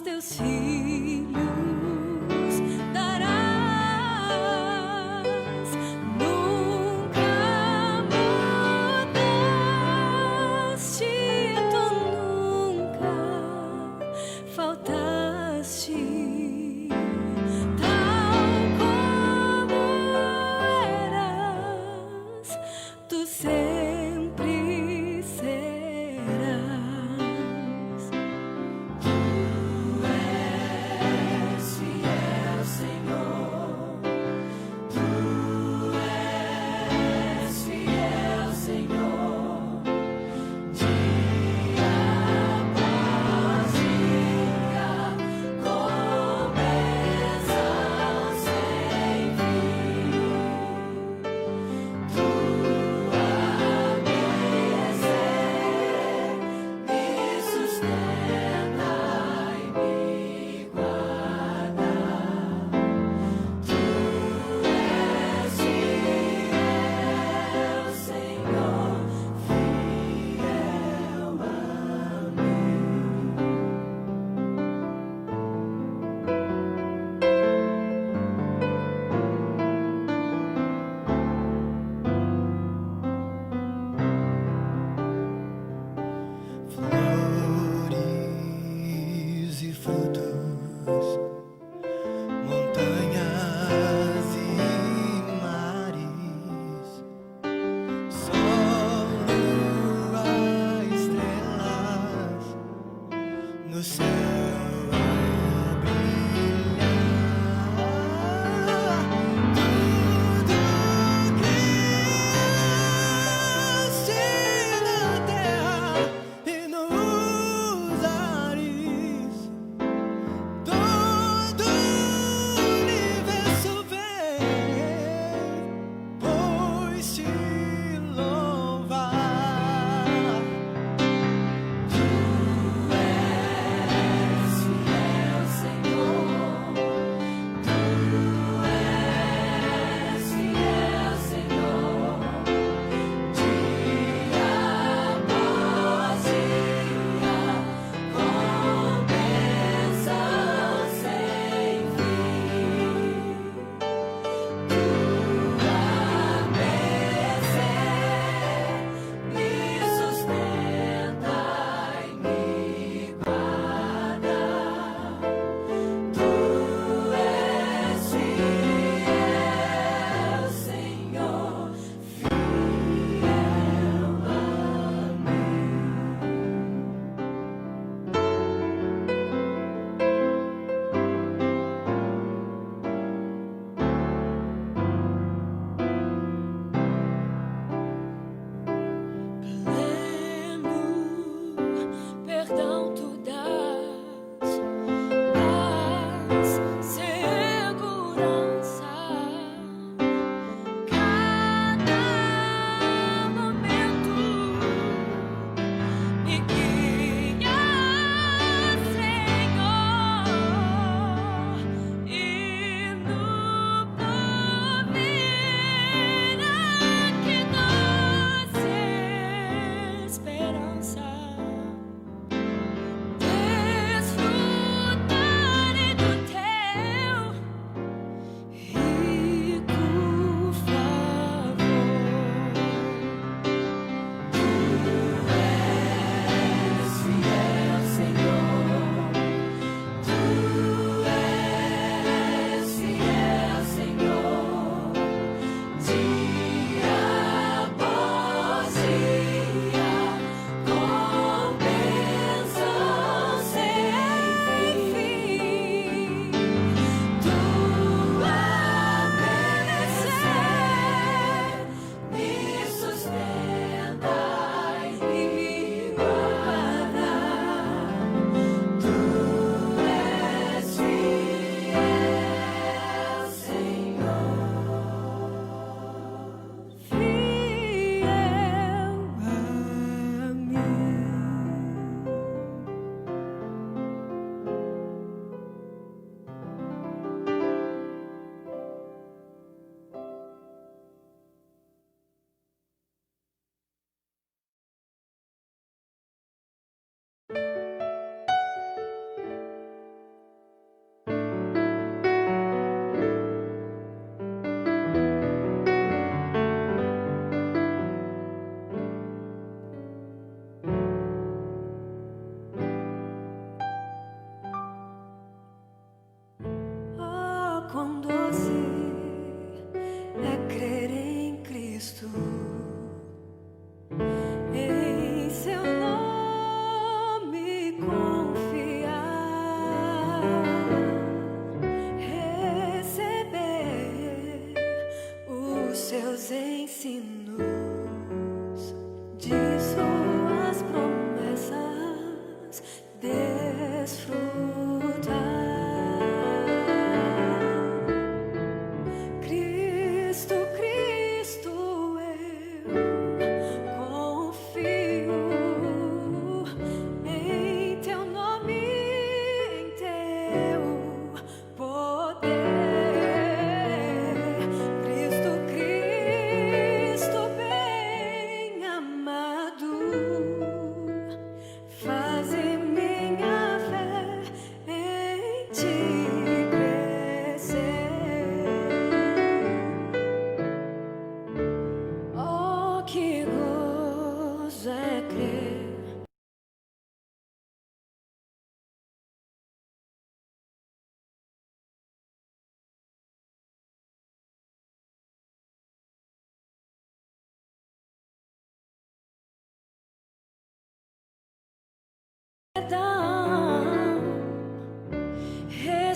teus filhos darás. Nunca mudaste, tu nunca faltaste. Tal como eras, tu sempre serás. Tu és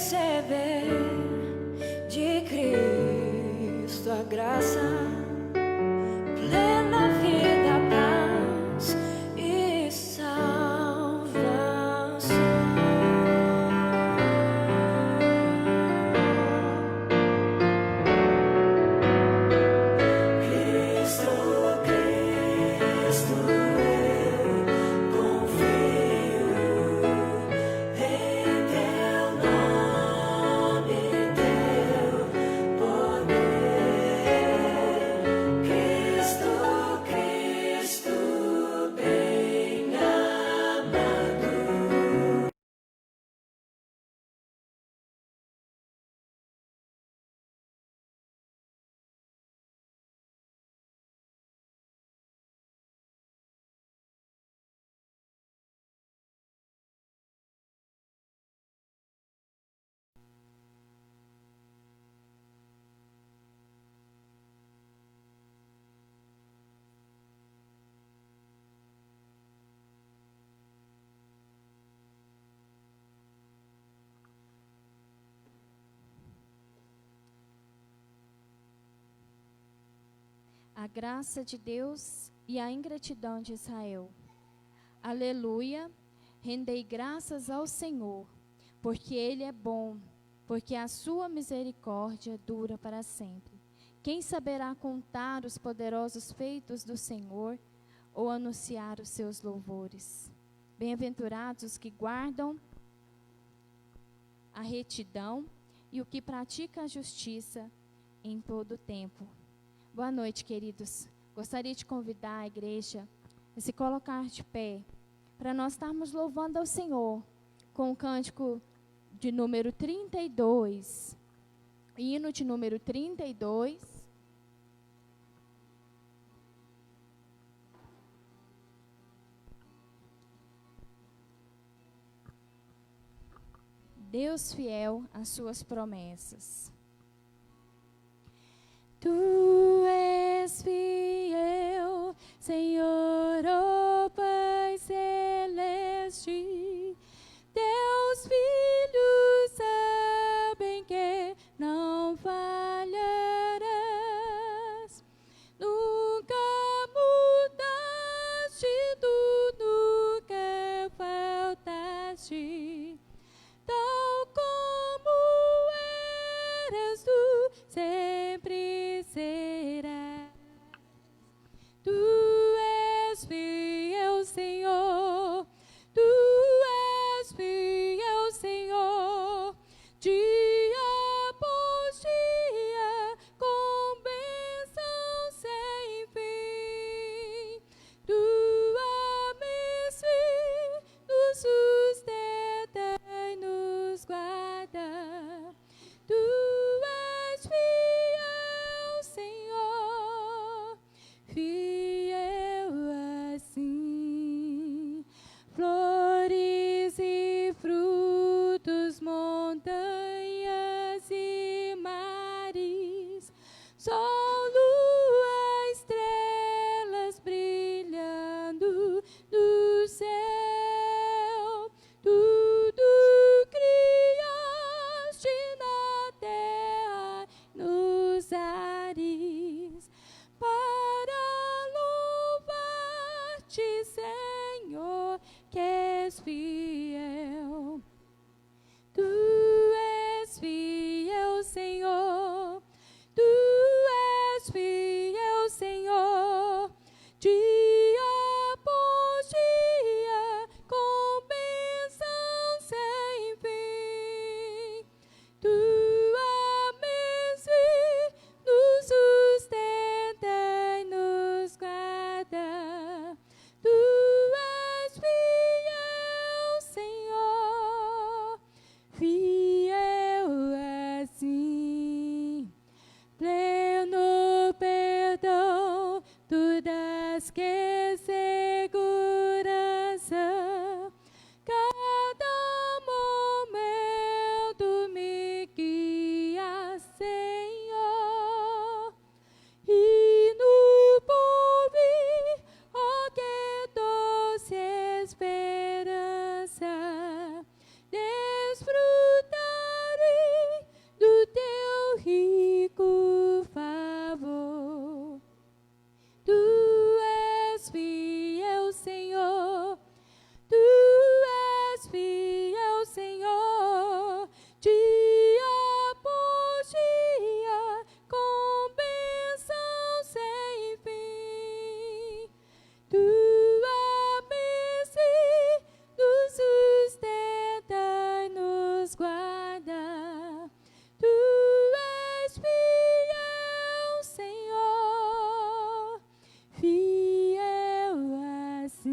receber de Cristo a graça, plena vida, paz e salvação. Cristo, Cristo, eu confio em teu nome, teu poder. Cristo, Cristo, bem amado. A graça de Deus e a ingratidão de Israel. Aleluia! Rendei graças ao Senhor, porque Ele é bom, porque a sua misericórdia dura para sempre. Quem saberá contar os poderosos feitos do Senhor ou anunciar os seus louvores? Bem-aventurados os que guardam a retidão e o que pratica a justiça em todo o tempo. Boa noite, queridos. Gostaria de convidar a igreja a se colocar de pé, para nós estarmos louvando ao Senhor com o cântico de número 32, hino de número 32. Deus fiel às suas promessas. Tu és fiel, Senhor, ó Pai celeste. Teus filhos sabem que não falharás. Nunca mudaste, tu nunca faltaste. Tal como eras, tu sempre serás. Tu és fiel, Senhor. Tu és fiel, Senhor. Dia após dia, com bênção sem fim. Tua mãe nos sustenta e nos guarda. Tu és fiel, Senhor, fiel assim. Flores e frutos, montanhas e mares, sol, lua, estrelas brilhando do céu. Tudo criaste na terra, nos ares, para louvar-te, Senhor, que és fiel. Tu és fiel, Senhor. Tu nos guarda. Tu és fiel, Senhor, fiel assim.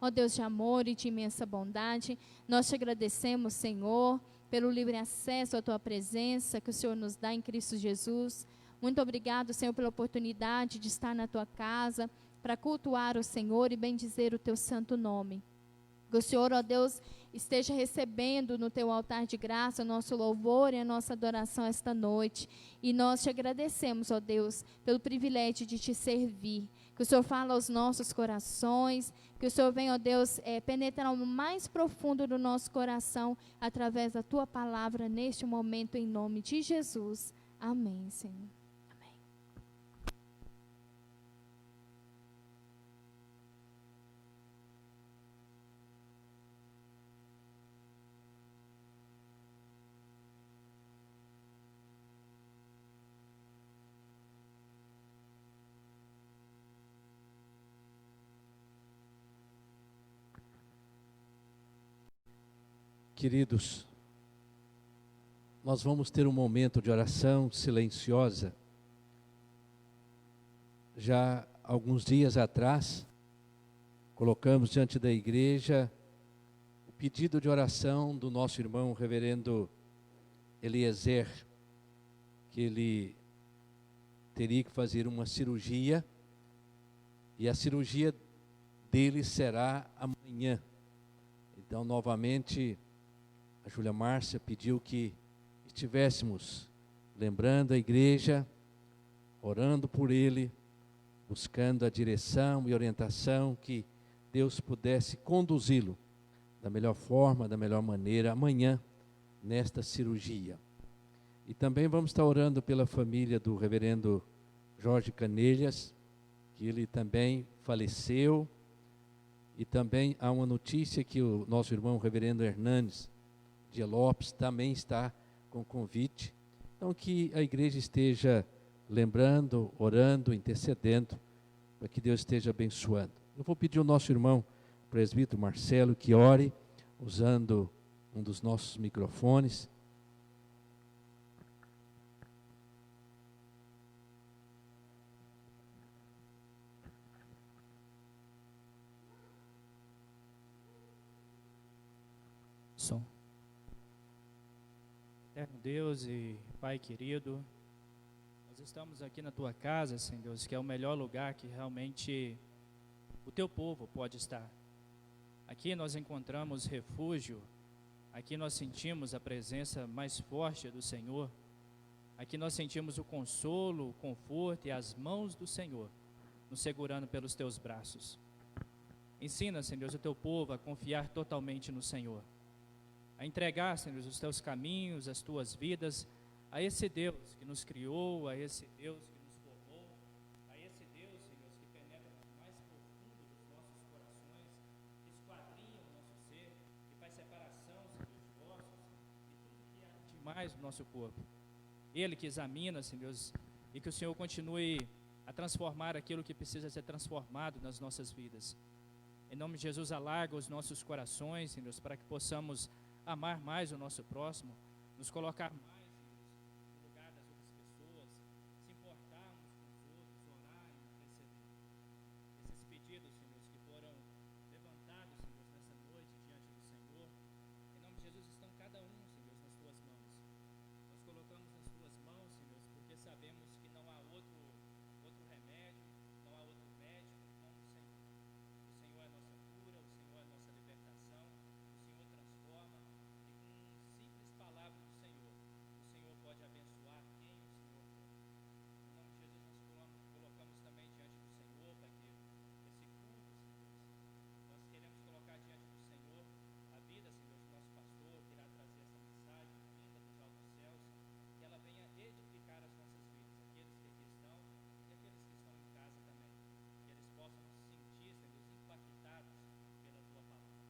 Ó Deus de amor e de imensa bondade, nós te agradecemos, Senhor, pelo livre acesso à tua presença que o Senhor nos dá em Cristo Jesus. Muito obrigado, Senhor, pela oportunidade de estar na tua casa para cultuar o Senhor e bendizer o teu santo nome. Que o Senhor, ó Deus, esteja recebendo no teu altar de graça o nosso louvor e a nossa adoração esta noite. E nós te agradecemos, ó Deus, pelo privilégio de te servir. Que o Senhor fale aos nossos corações, que o Senhor venha, ó Deus, penetrar no mais profundo do nosso coração, através da tua palavra, neste momento, em nome de Jesus. Amém, Senhor. Amém. Queridos, nós vamos ter um momento de oração silenciosa. Já alguns dias atrás, colocamos diante da igreja o pedido de oração do nosso irmão reverendo Eliezer, que ele teria que fazer uma cirurgia, e a cirurgia dele será amanhã. Então, novamente, a Júlia Márcia pediu que estivéssemos lembrando a igreja, orando por ele, buscando a direção e orientação, que Deus pudesse conduzi-lo da melhor forma, da melhor maneira, amanhã, nesta cirurgia. E também vamos estar orando pela família do reverendo Jorge Canelhas, que ele também faleceu. E também há uma notícia que o nosso irmão reverendo Hernandes de Lopes também está com convite. Então, que a igreja esteja lembrando, orando, intercedendo, para que Deus esteja abençoando. Eu vou pedir ao nosso irmão presbítero Marcelo que ore, usando um dos nossos microfones. Som. Eterno Deus e Pai querido, nós estamos aqui na Tua casa, Senhor Deus, que é o melhor lugar que realmente o Teu povo pode estar. Aqui nós encontramos refúgio, aqui nós sentimos a presença mais forte do Senhor, aqui nós sentimos o consolo, o conforto e as mãos do Senhor nos segurando pelos Teus braços. Ensina, Senhor Deus, o Teu povo a confiar totalmente no Senhor, a entregar, Senhor, os teus caminhos, as tuas vidas, a esse Deus que nos criou, a esse Deus que nos formou, a esse Deus, Senhor, que penetra no mais profundo dos nossos corações, que esquadrinha o nosso ser, que faz separação, Senhor, dos ossos, e tudo que há de mais no nosso corpo. Ele que examina, Senhor, e que o Senhor continue a transformar aquilo que precisa ser transformado nas nossas vidas. Em nome de Jesus, alarga os nossos corações, Senhor, para que possamos amar mais o nosso próximo, nos colocar mais, Senhor, no lugar das outras pessoas, se importarmos com os outros, orar e interceder. Esses pedidos, Senhor, que foram levantados, Senhor, nessa noite diante do Senhor, em nome de Jesus, estão cada um, Senhor, nas Tuas mãos. Nós colocamos nas Tuas mãos, Senhor, porque sabemos que não há outro remédio, não há outro médico como o Senhor. O Senhor é a nossa cura, o Senhor é a nossa libertação, o Senhor transforma. Simples palavra do Senhor, o Senhor pode abençoar quem o Senhor for. Em nome de Jesus, nós colocamos também diante do Senhor, para que esse culto, Senhor, nós queremos colocar diante do Senhor a vida, Senhor, do nosso pastor, que irá trazer essa mensagem vinda dos altos céus, que ela venha edificar as nossas vidas, aqueles que aqui estão e aqueles que estão em casa também, que eles possam se sentir, Senhor, impactados pela Tua palavra.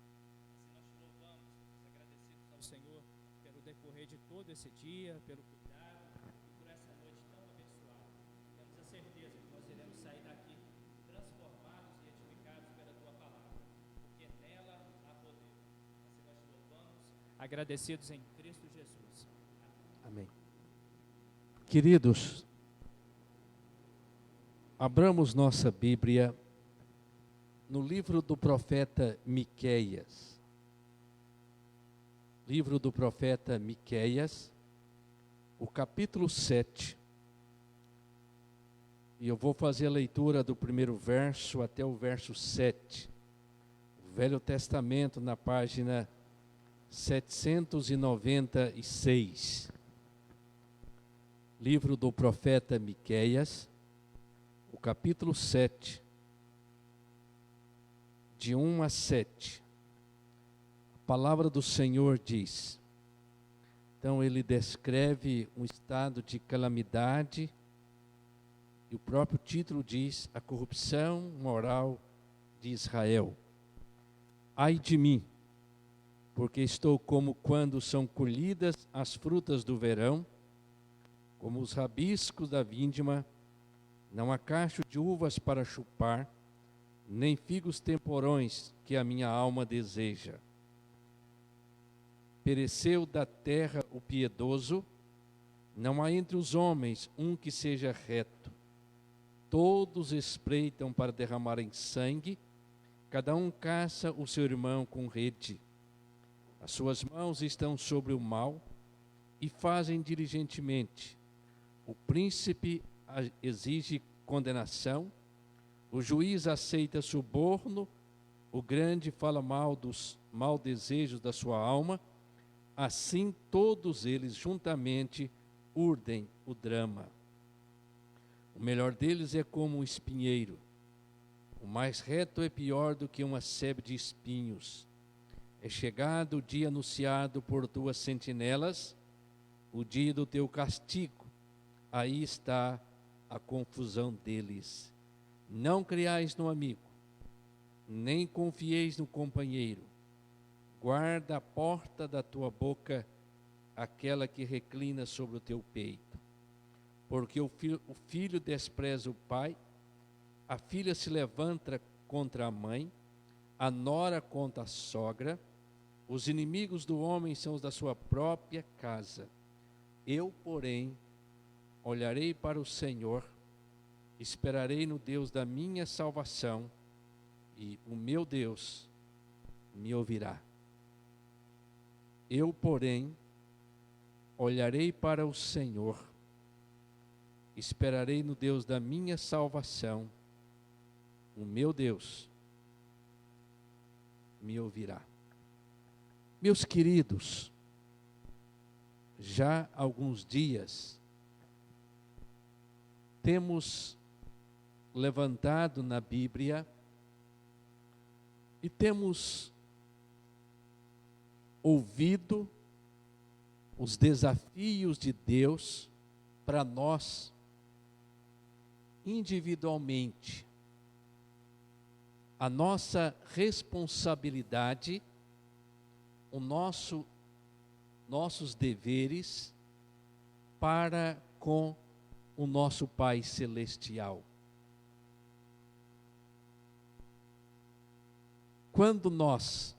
Assim nós te louvamos, Senhor, agradecidos ao Senhor pelo decorrer de todo esse dia, pelo cuidado e por essa noite tão abençoada. Temos a certeza que nós iremos sair daqui transformados e edificados pela Tua palavra, porque nela há poder. agradecidos em Cristo Jesus. Amém. Queridos, abramos nossa Bíblia no livro do profeta Miqueias. Livro do profeta Miqueias, o capítulo 7. E eu vou fazer a leitura do primeiro verso até o verso 7. O Velho Testamento, na página 796. Livro do profeta Miqueias, o capítulo 7, de 1 a 7. A palavra do Senhor diz. Então ele descreve um estado de calamidade, e o próprio título diz: a corrupção moral de Israel. Ai de mim, porque estou como quando são colhidas as frutas do verão, como os rabiscos da vindima, não há cacho de uvas para chupar, nem figos temporões que a minha alma deseja. Pereceu da terra o piedoso, não há entre os homens um que seja reto. Todos espreitam para derramarem sangue, cada um caça o seu irmão com rede. As suas mãos estão sobre o mal e fazem diligentemente. O príncipe exige condenação, o juiz aceita suborno, o grande fala mal dos maus desejos da sua alma, assim todos eles juntamente urdem o drama. O melhor deles é como um espinheiro, o mais reto é pior do que uma sebe de espinhos. É chegado o dia anunciado por tuas sentinelas, o dia do teu castigo. Aí está a confusão deles. Não criais no amigo, nem confieis no companheiro. Guarda a porta da tua boca, aquela que reclina sobre o teu peito. Porque o filho despreza o pai, a filha se levanta contra a mãe, a nora contra a sogra. Os inimigos do homem são os da sua própria casa. Eu, porém, olharei para o Senhor, esperarei no Deus da minha salvação, e o meu Deus me ouvirá. Eu, porém, olharei para o Senhor, esperarei no Deus da minha salvação, o meu Deus me ouvirá. Meus queridos, já há alguns dias temos levantado na Bíblia e temos ouvido os desafios de Deus para nós individualmente. A nossa responsabilidade, nossos deveres para com o nosso Pai Celestial. Quando nós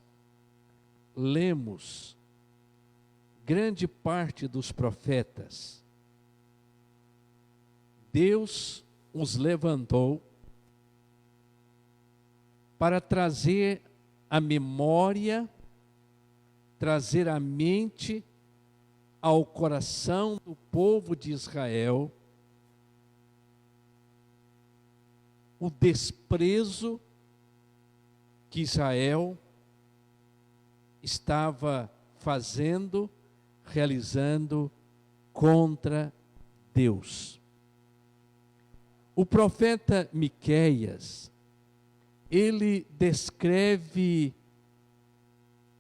lemos grande parte dos profetas, Deus os levantou para trazer a memória, trazer a mente ao coração do povo de Israel o desprezo que Israel estava fazendo, realizando contra Deus. O profeta Miqueias, ele descreve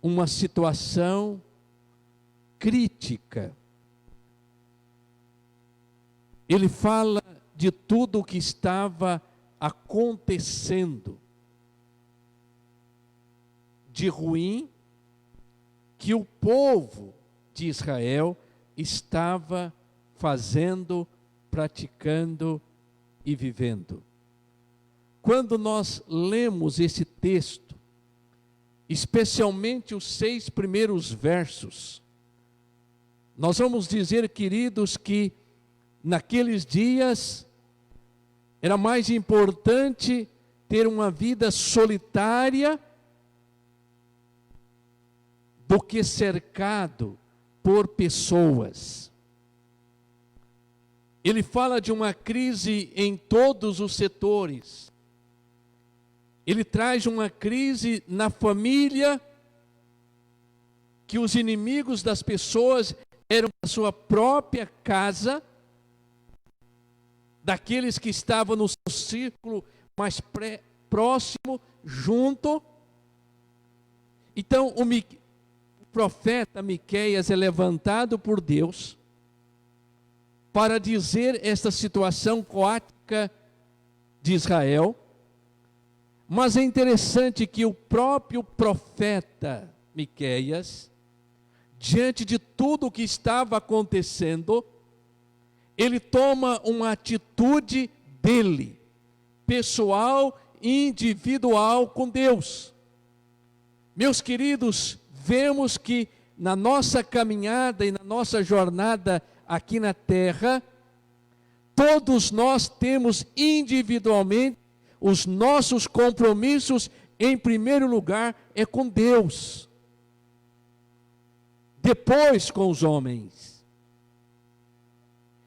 uma situação crítica. Ele fala de tudo o que estava acontecendo de ruim que o povo de Israel estava fazendo, praticando e vivendo. Quando nós lemos esse texto, especialmente os 6 primeiros versos, nós vamos dizer, queridos, que naqueles dias era mais importante ter uma vida solitária do que cercado por pessoas. Ele fala de uma crise em todos os setores. Ele traz uma crise na família, que os inimigos das pessoas eram a sua própria casa, daqueles que estavam no seu círculo mais próximo, junto. Então, o profeta Miqueias é levantado por Deus para dizer esta situação caótica de Israel. Mas é interessante que o próprio profeta Miqueias, diante de tudo o que estava acontecendo, ele toma uma atitude dele, pessoal, individual com Deus. Meus queridos, vemos que na nossa caminhada e na nossa jornada aqui na terra, todos nós temos individualmente os nossos compromissos. Em primeiro lugar é com Deus, depois com os homens.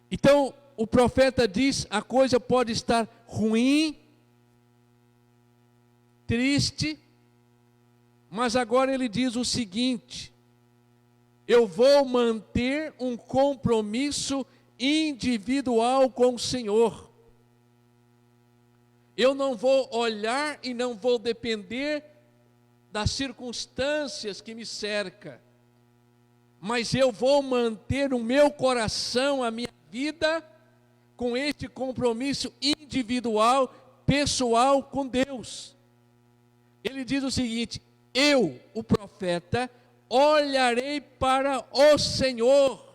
Então o profeta diz: a coisa pode estar ruim, triste, mas agora ele diz o seguinte: eu vou manter um compromisso individual com o Senhor. Eu não vou olhar e não vou depender das circunstâncias que me cercam, mas eu vou manter o meu coração, a minha vida, com este compromisso individual, pessoal com Deus. Ele diz o seguinte: eu, o profeta, olharei para o Senhor.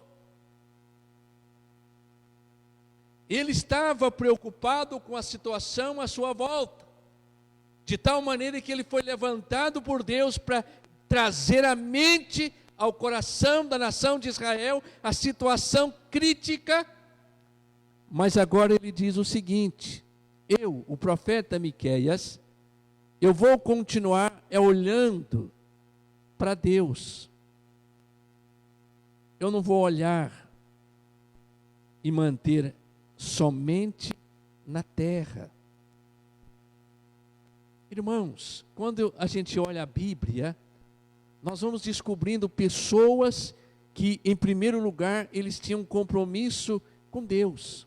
Ele estava preocupado com a situação à sua volta, de tal maneira que ele foi levantado por Deus para trazer à mente, ao coração da nação de Israel, a situação crítica. Mas agora ele diz o seguinte: eu, o profeta Miqueias, eu vou continuar olhando para Deus. Eu não vou olhar e manter somente na terra. Irmãos, quando a gente olha a Bíblia, nós vamos descobrindo pessoas que, em primeiro lugar, eles tinham um compromisso com Deus.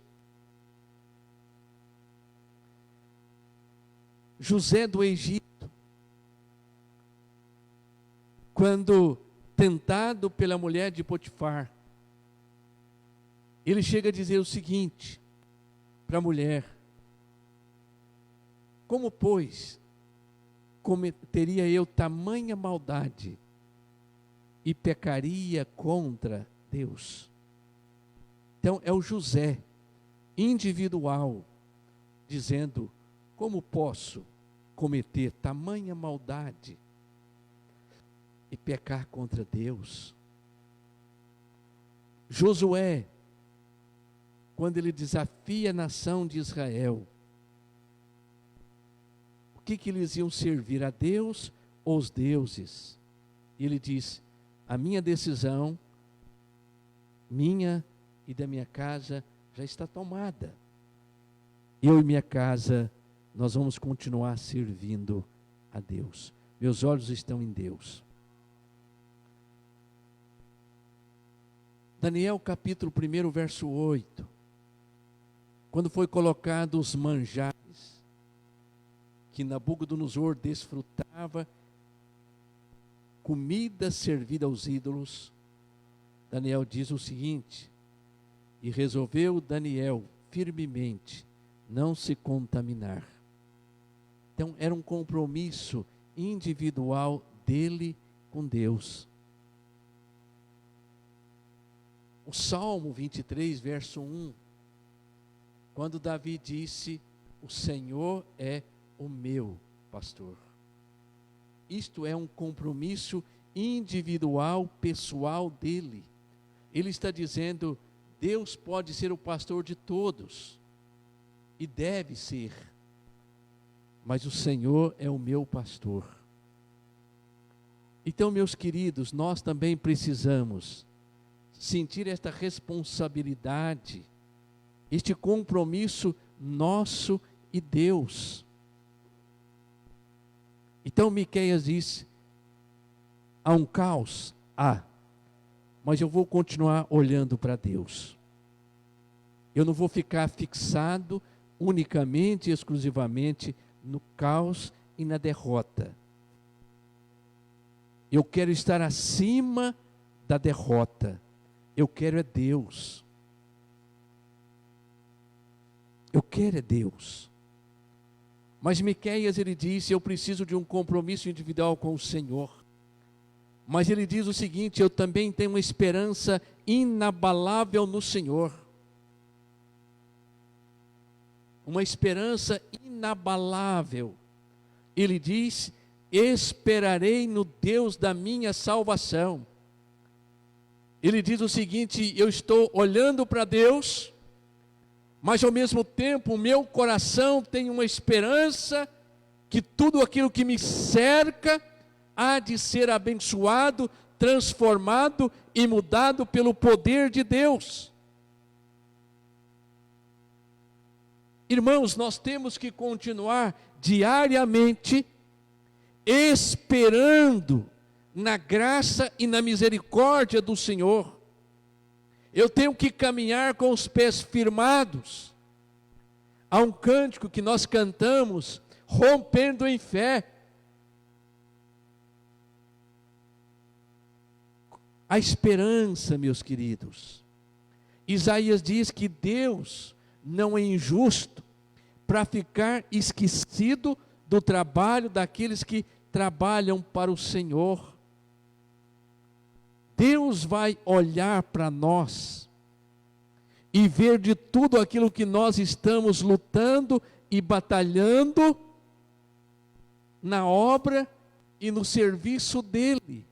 José do Egito, quando tentado pela mulher de Potifar, ele chega a dizer o seguinte para a mulher: como, pois, cometeria eu tamanha maldade e pecaria contra Deus? Então é o José, individual, dizendo: como posso cometer tamanha maldade e pecar contra Deus? Josué, quando ele desafia a nação de Israel, o que eles iam servir, a Deus ou os deuses? E ele diz: a minha decisão, minha e da minha casa, já está tomada. Eu e minha casa, nós vamos continuar servindo a Deus. Meus olhos estão em Deus. Daniel capítulo 1, verso 8. Quando foi colocado os manjares que Nabucodonosor desfrutava, comida servida aos ídolos, Daniel diz o seguinte: e resolveu Daniel firmemente não se contaminar. Então era um compromisso individual dele com Deus. O Salmo 23, verso 1, quando Davi disse: o Senhor é o meu pastor. Isto é um compromisso individual, pessoal dele. Ele está dizendo: Deus pode ser o pastor de todos, e deve ser, mas o Senhor é o meu pastor. Então, meus queridos, nós também precisamos sentir esta responsabilidade, este compromisso nosso e Deus. Então Miqueias diz: há um caos? Há, mas eu vou continuar olhando para Deus. Eu não vou ficar fixado unicamente e exclusivamente no caos e na derrota. Eu quero estar acima da derrota. Eu quero é Deus. Eu quero é Deus. Mas Miqueias, ele disse: eu preciso de um compromisso individual com o Senhor. Mas ele diz o seguinte: eu também tenho uma esperança inabalável no Senhor. Uma esperança inabalável. Ele diz: esperarei no Deus da minha salvação. Ele diz o seguinte: eu estou olhando para Deus, mas ao mesmo tempo o meu coração tem uma esperança que tudo aquilo que me cerca há de ser abençoado, transformado e mudado pelo poder de Deus. Irmãos, nós temos que continuar diariamente esperando na graça e na misericórdia do Senhor. Eu tenho que caminhar com os pés firmados. Há um cântico que nós cantamos, rompendo em fé. A esperança, meus queridos. Isaías diz que Deus não é injusto para ficar esquecido do trabalho daqueles que trabalham para o Senhor. Deus vai olhar para nós e ver de tudo aquilo que nós estamos lutando e batalhando na obra e no serviço dele.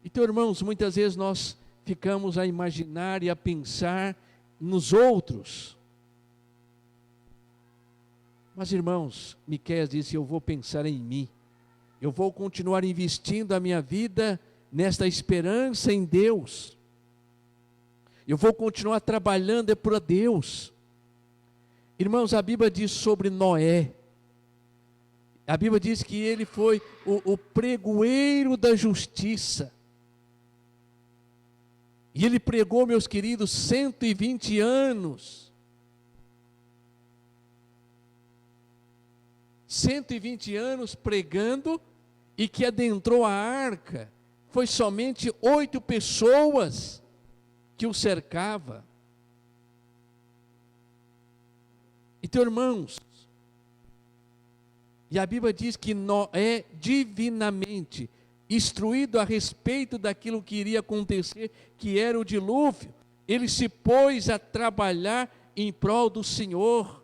Então, irmãos, muitas vezes nós ficamos a imaginar e a pensar nos outros. Mas, irmãos, Miqueias disse: eu vou pensar em mim. Eu vou continuar investindo a minha vida nesta esperança em Deus. Eu vou continuar trabalhando para Deus. Irmãos, a Bíblia diz sobre Noé. A Bíblia diz que ele foi o pregoeiro da justiça. E ele pregou, meus queridos, 120 anos. 120 anos pregando, e que adentrou a arca foi somente 8 pessoas que o cercava. Então, irmãos, e a Bíblia diz que Noé divinamente instruído a respeito daquilo que iria acontecer, que era o dilúvio, ele se pôs a trabalhar em prol do Senhor.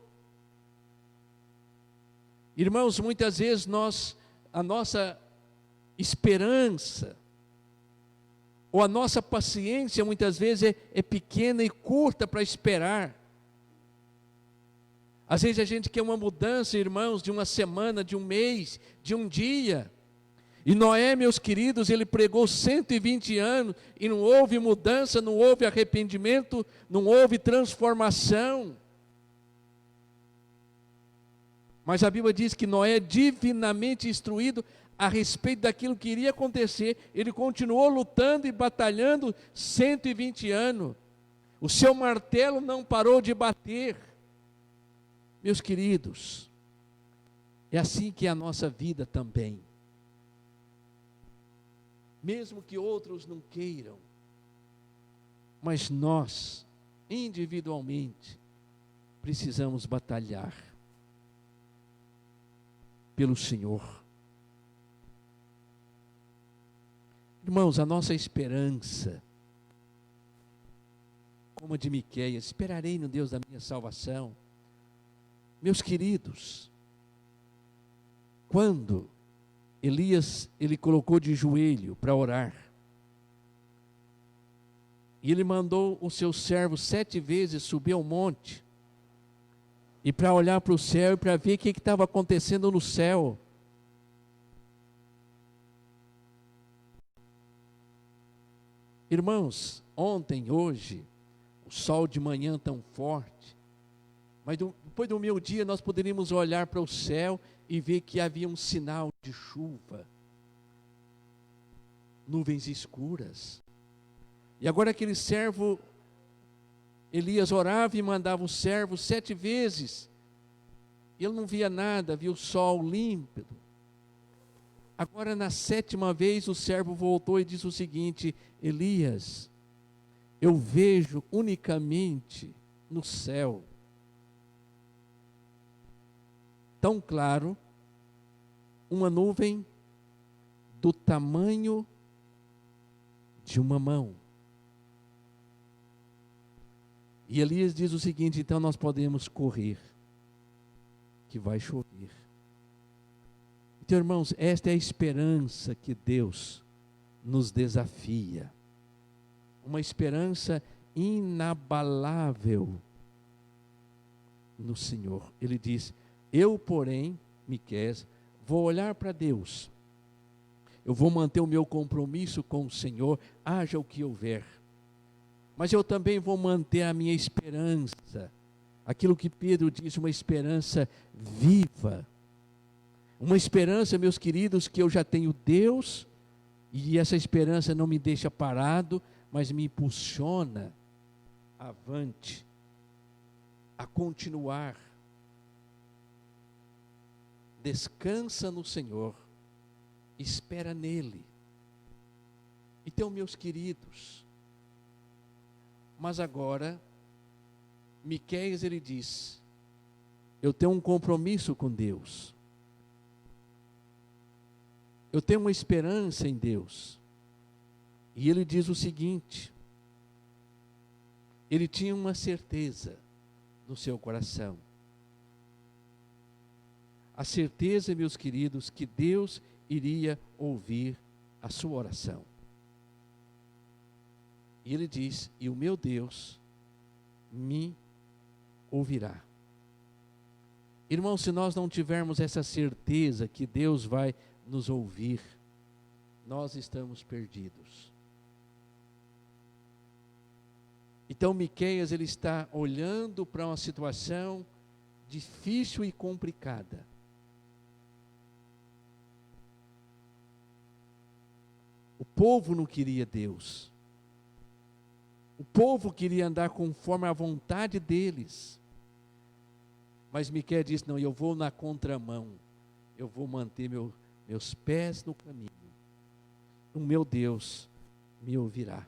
Irmãos, muitas vezes a nossa esperança, ou a nossa paciência, muitas vezes é pequena e curta para esperar. Às vezes a gente quer uma mudança, irmãos, de uma semana, de um mês, de um dia. E Noé, meus queridos, ele pregou 120 anos e não houve mudança, não houve arrependimento, não houve transformação. Mas a Bíblia diz que Noé, divinamente instruído a respeito daquilo que iria acontecer, ele continuou lutando e batalhando 120 anos. O seu martelo não parou de bater. Meus queridos, é assim que é a nossa vida também. Mesmo que outros não queiram, mas nós, individualmente, precisamos batalhar pelo Senhor. Irmãos, a nossa esperança, como a de Miqueias, esperarei no Deus da minha salvação. Meus queridos, quando Elias, ele colocou de joelho para orar, e ele mandou o seu servo 7 vezes subir ao monte, e para olhar para o céu e para ver o que estava acontecendo no céu. Irmãos, ontem, hoje, o sol de manhã tão forte, mas depois do meio-dia nós poderíamos olhar para o céu e ver que havia um sinal de chuva, nuvens escuras. E agora aquele servo, Elias orava e mandava o servo 7 vezes, ele não via nada, via o sol límpido. Agora na 7ª vez o servo voltou e disse o seguinte: Elias, eu vejo unicamente no céu, tão claro, uma nuvem do tamanho de uma mão. E Elias diz o seguinte: então nós podemos correr, que vai chover. Então, irmãos, esta é a esperança que Deus nos desafia. Uma esperança inabalável no Senhor. Ele diz: eu, porém, Miqueias, vou olhar para Deus. Eu vou manter o meu compromisso com o Senhor, haja o que houver. Mas eu também vou manter a minha esperança. Aquilo que Pedro disse, uma esperança viva. Uma esperança, meus queridos, que eu já tenho Deus, e essa esperança não me deixa parado, mas me impulsiona avante, a continuar. Descansa no Senhor, espera nele. Então, meus queridos, mas agora, Miqueias, ele diz: eu tenho um compromisso com Deus. Eu tenho uma esperança em Deus. E ele diz o seguinte: ele tinha uma certeza no seu coração. A certeza, meus queridos, que Deus iria ouvir a sua oração. E ele diz: e o meu Deus me ouvirá. Irmão, se nós não tivermos essa certeza que Deus vai nos ouvir, nós estamos perdidos. Então Miqueias, ele está olhando para uma situação difícil e complicada. O povo não queria Deus. O povo queria andar conforme a vontade deles. Mas Miqueias disse: não, eu vou na contramão. Eu vou manter meus pés no caminho. O meu Deus me ouvirá.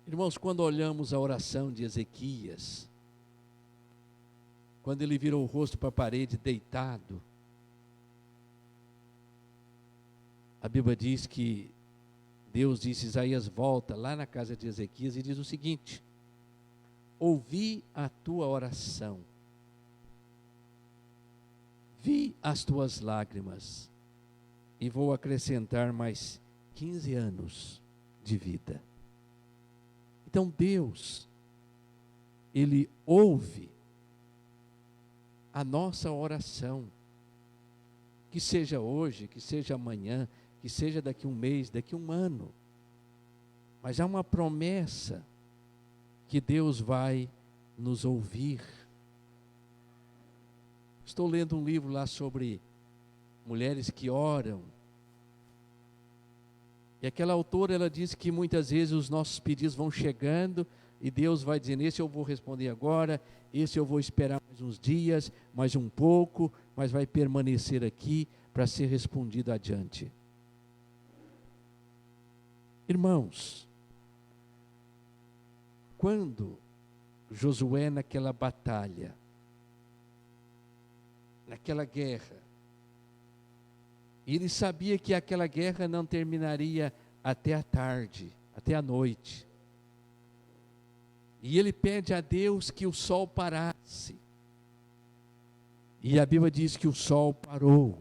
Irmãos, quando olhamos a oração de Ezequias, quando ele virou o rosto para a parede deitado, a Bíblia diz que Deus disse: Isaías, volta lá na casa de Ezequias e diz o seguinte: ouvi a tua oração, vi as tuas lágrimas, e vou acrescentar mais 15 anos de vida. Então Deus, Ele ouve a nossa oração, que seja hoje, que seja amanhã, que seja daqui um mês, daqui um ano. Mas há uma promessa que Deus vai nos ouvir. Estou lendo um livro lá sobre mulheres que oram. E aquela autora, ela diz que muitas vezes os nossos pedidos vão chegando e Deus vai dizendo: esse eu vou responder agora, esse eu vou esperar mais uns dias, mais um pouco, mas vai permanecer aqui para ser respondido adiante. Irmãos, quando Josué, naquela batalha, naquela guerra, ele sabia que aquela guerra não terminaria até a tarde, até a noite. E ele pede a Deus que o sol parasse. E a Bíblia diz que o sol parou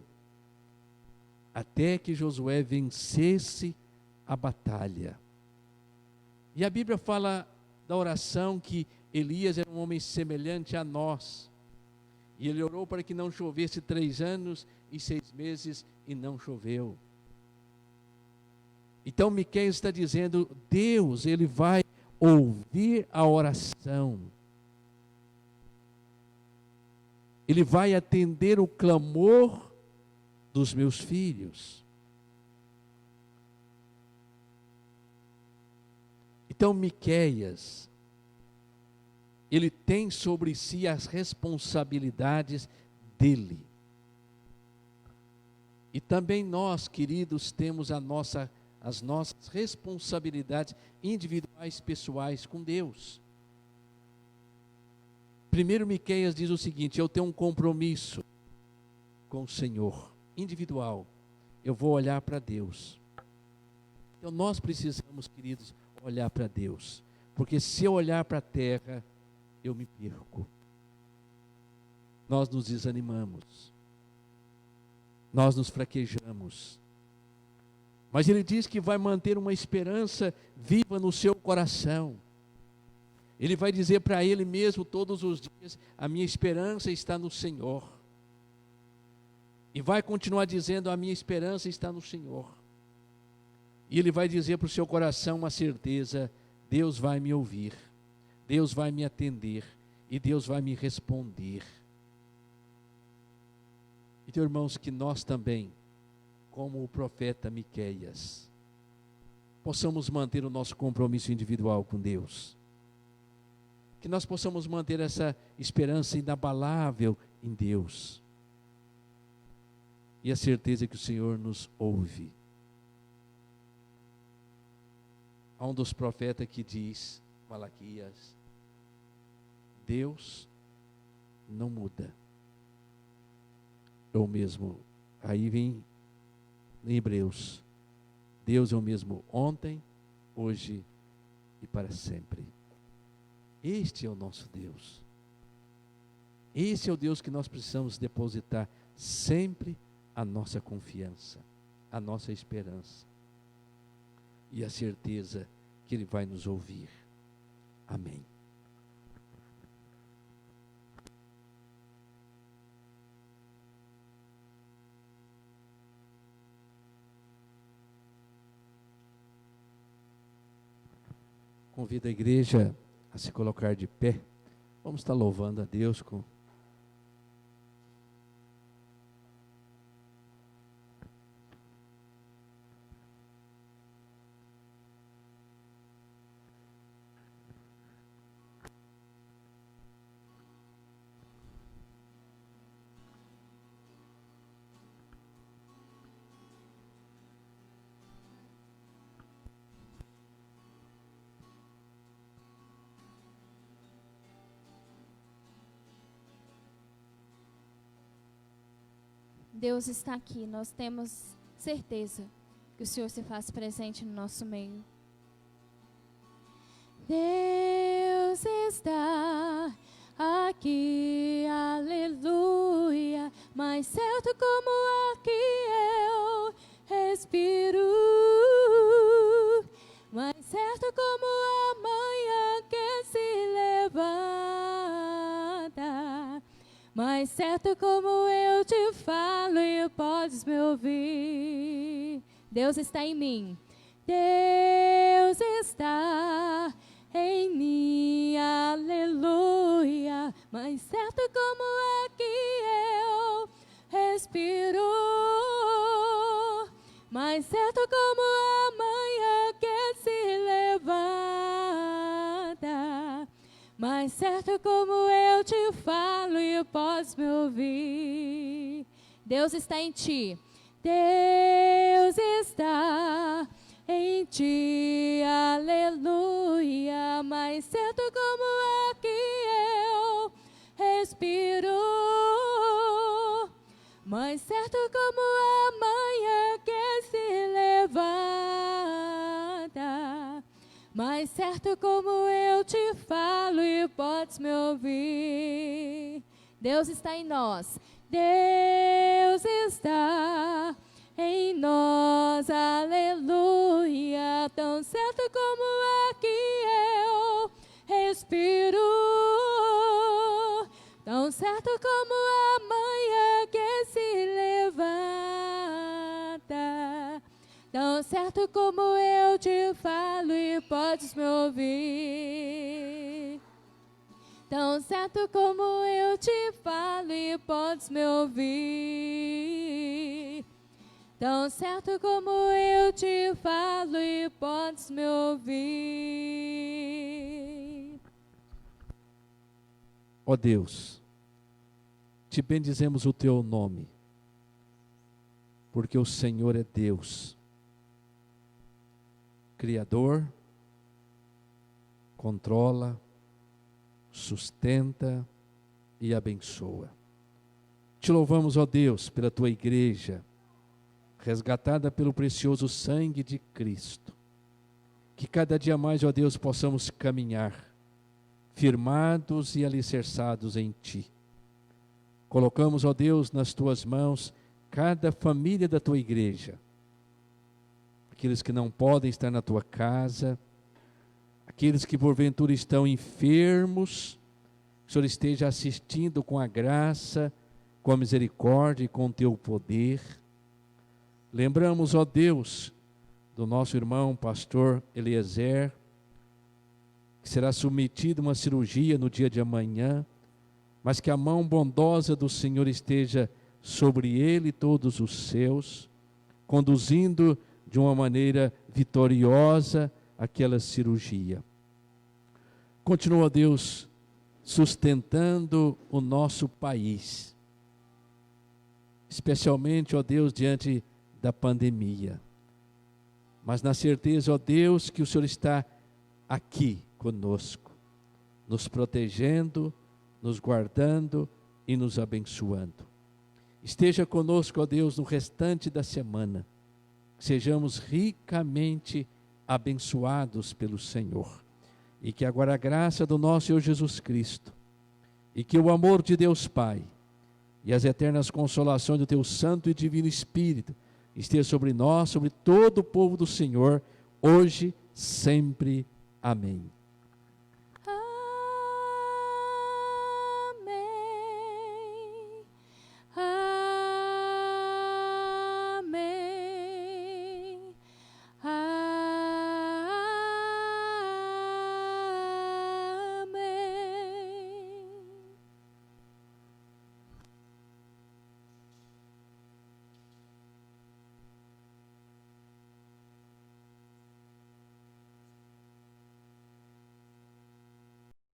até que Josué vencesse a batalha. E a Bíblia fala da oração que Elias era um homem semelhante a nós. E ele orou para que não chovesse 3 anos e 6 meses e não choveu. Então Miqueias está dizendo, Deus, Ele vai ouvir a oração. Ele vai atender o clamor dos meus filhos. Então Miqueias, ele tem sobre si as responsabilidades dele. E também nós, queridos, temos as nossas responsabilidades individuais, pessoais com Deus. Primeiro Miqueias diz o seguinte, eu tenho um compromisso com o Senhor, individual. Eu vou olhar para Deus. Então nós precisamos, queridos, olhar para Deus. Porque se eu olhar para a terra, eu me perco. Nós nos desanimamos. Nós nos fraquejamos. Mas ele diz que vai manter uma esperança viva no seu coração. Ele vai dizer para ele mesmo todos os dias, a minha esperança está no Senhor. E vai continuar dizendo, a minha esperança está no Senhor. E ele vai dizer para o seu coração uma certeza, Deus vai me ouvir, Deus vai me atender e Deus vai me responder. Então, irmãos, que nós também, como o profeta Miqueias, possamos manter o nosso compromisso individual com Deus. Que nós possamos manter essa esperança inabalável em Deus. E a certeza que o Senhor nos ouve. Há um dos profetas que diz, Malaquias, Deus não muda. É o mesmo, aí vem em Hebreus, Deus é o mesmo ontem, hoje e para sempre. Este é o nosso Deus. Esse é o Deus que nós precisamos depositar sempre a nossa confiança, a nossa esperança e a certeza que Ele vai nos ouvir. Amém. Convido a igreja a se colocar de pé. Vamos estar louvando a Deus com... Deus está aqui, nós temos certeza que o Senhor se faz presente no nosso meio. Deus está aqui, aleluia, mais certo como ar que eu respiro, mais certo como a manhã que se levanta, mais certo como eu te falo e podes me ouvir. Deus está em mim. Deus está em mim, aleluia. Mais certo como é que eu respiro, mais certo como a manhã que se levanta, mais certo como eu te falo e podes me ouvir. Deus está em ti. Deus está em ti, aleluia. Mais certo como é que eu respiro, mais certo como a manhã que se levanta, mais certo como eu te falo e podes me ouvir. Deus está em nós. Deus está em nós, aleluia, tão certo como é que eu respiro, tão certo como a manhã que se levanta, tão certo como eu te falo e podes me ouvir. Tão certo como eu te falo e podes me ouvir. Tão certo como eu te falo e podes me ouvir. Ó Deus, te bendizemos o teu nome, porque o Senhor é Deus, Criador, controla, sustenta e abençoa. Te louvamos, ó Deus, pela tua igreja, resgatada pelo precioso sangue de Cristo. Que cada dia mais, ó Deus, possamos caminhar, firmados e alicerçados em Ti. Colocamos, ó Deus, nas Tuas mãos, cada família da Tua igreja. Aqueles que não podem estar na Tua casa, aqueles que porventura estão enfermos, que o Senhor esteja assistindo com a graça, com a misericórdia e com o Teu poder. Lembramos, ó Deus, do nosso irmão pastor Eliezer, que será submetido a uma cirurgia no dia de amanhã, mas que a mão bondosa do Senhor esteja sobre ele e todos os seus, conduzindo de uma maneira vitoriosa aquela cirurgia. Continua, Deus, sustentando o nosso país, especialmente, ó Deus, diante da pandemia. Mas na certeza, ó Deus, que o Senhor está aqui conosco, nos protegendo, nos guardando e nos abençoando. Esteja conosco, ó Deus, no restante da semana, que sejamos ricamente abençoados pelo Senhor, e que agora a graça do nosso Senhor Jesus Cristo, e que o amor de Deus Pai, e as eternas consolações do Teu Santo e Divino Espírito, esteja sobre nós, sobre todo o povo do Senhor, hoje, sempre. Amém.